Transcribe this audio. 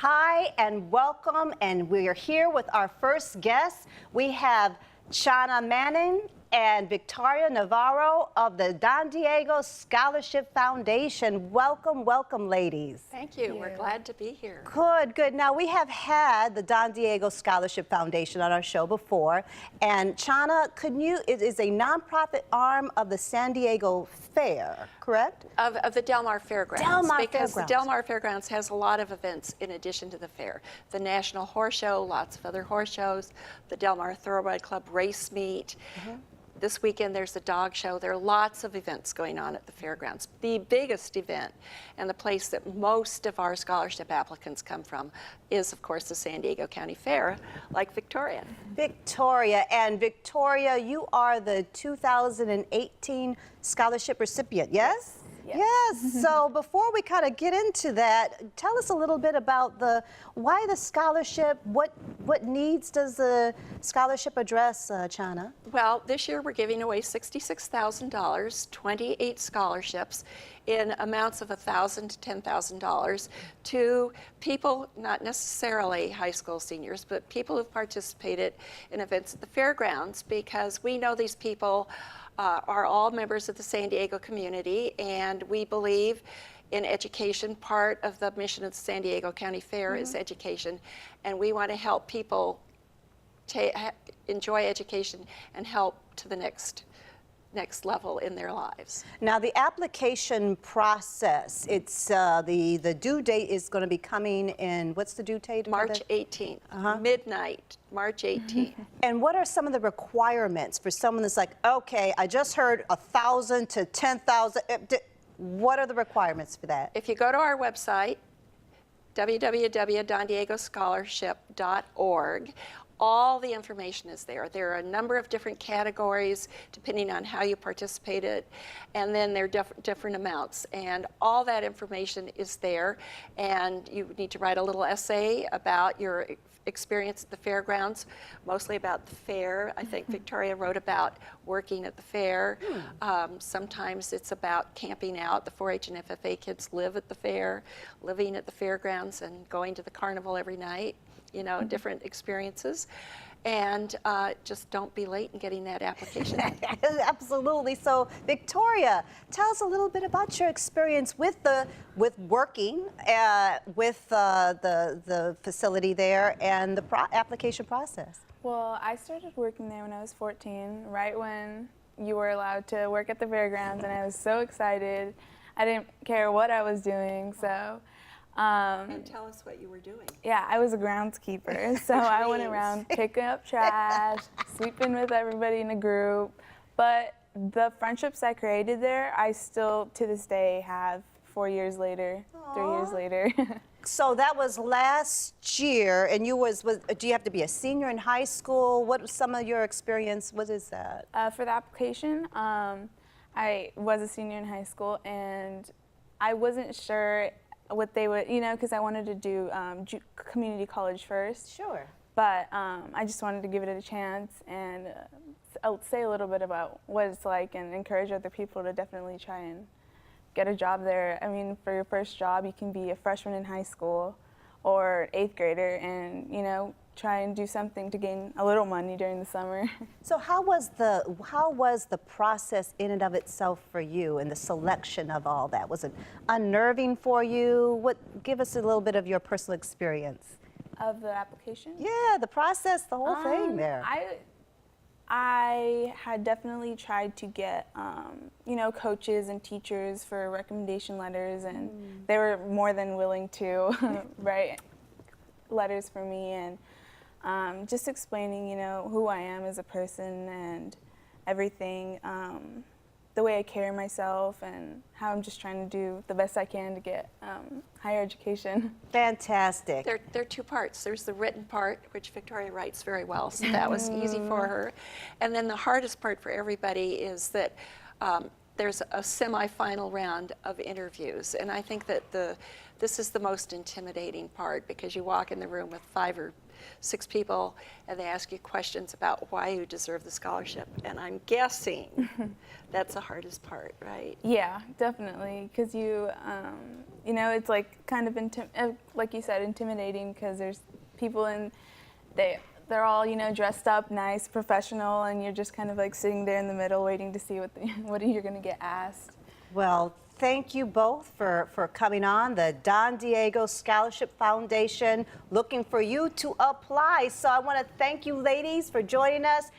Hi and welcome, and we are here with our first guest. We have Chana Mannen and Victoria Navarro of the Don Diego Scholarship Foundation. Welcome, welcome, ladies. Thank you. We're glad to be here. Good, good. Now, we have had the Don Diego Scholarship Foundation on our show before, and Chana, it is a nonprofit arm of the San Diego Fair, correct? Of the Del Mar Fairgrounds. Because the Del Mar Fairgrounds has a lot of events in addition to the fair. The National Horse Show, lots of other horse shows, the Del Mar Thoroughbred Club race meet. This weekend there's a dog show. There are lots of events going on at the fairgrounds. The biggest event and the place that most of our scholarship applicants come from is, of course, the San Diego County Fair, like Victoria. Victoria, you are the 2018 scholarship recipient, yes? Yes. So before we kind of get into that, tell us a little bit about why the scholarship. What needs does the scholarship address, Chana? Well, this year we're giving away $66,000, 28 scholarships in amounts of $1,000 to $10,000 to people, not necessarily high school seniors, but people who've participated in events at the fairgrounds, because we know these people are all members of the San Diego community, and we believe in education. Part of the mission of the San Diego County Fair is education, and we want to help people enjoy education and help to the next level in their lives. Now, the application process, it's the due date is going to be coming in, what's the due date? March 18th, midnight, March 18th. And what are some of the requirements for someone that's like, okay, I just heard 1,000 to 10,000, what are the requirements for that? If you go to our website, www.dondiegoscholarship.org, all the information is there. There are a number of different categories depending on how you participated, and then there are different amounts. And all that information is there, and you need to write a little essay about your experience at the fairgrounds, mostly about the fair. I think Victoria wrote about working at the fair. Sometimes it's about camping out. The 4-H and FFA kids live at the fair, living at the fairgrounds and going to the carnival every night. You know, different experiences, and just don't be late in getting that application. Absolutely. So, Victoria, tell us a little bit about your experience with working with the facility there and the application process. Well, I started working there when I was 14, right when you were allowed to work at the fairgrounds, and I was so excited. I didn't care what I was doing, so. And tell us what you were doing. Yeah, I was a groundskeeper, so I went around picking up trash, sleeping with everybody in a group. But the friendships I created there, I still, to this day, have 4 years later, 3 years later. So that was last year, and do you have to be a senior in high school? What was some of your experience? What is that? For the application, I was a senior in high school, and I wasn't sure what they would, because I wanted to do community college first. Sure. But I just wanted to give it a chance, and I'll say a little bit about what it's like and encourage other people to definitely try and get a job there. I mean, for your first job, you can be a freshman in high school or 8th grader and, try and do something to gain a little money during the summer. So how was the process in and of itself for you and the selection of all that? Was it unnerving for you? Give us a little bit of your personal experience. Of the application? Yeah, the process, the whole thing there. I had definitely tried to get, coaches and teachers for recommendation letters, and they were more than willing to write letters for me, and just explaining, who I am as a person and everything, the way I carry myself and how I'm just trying to do the best I can to get higher education. Fantastic. There are two parts. There's the written part, which Victoria writes very well, so that was easy for her. And then the hardest part for everybody is that there's a semifinal round of interviews, and I think that this is the most intimidating part, because you walk in the room with 5 or 6 people, and they ask you questions about why you deserve the scholarship. And I'm guessing that's the hardest part, right? Yeah, definitely, because you know, it's like kind of like you said, intimidating, because there's people and they're all, you know, dressed up nice, professional, and you're just kind of like sitting there in the middle waiting to see what you're going to get asked. Well, thank you both for coming on. The Don Diego Scholarship Foundation looking for you to apply. So I want to thank you ladies for joining us.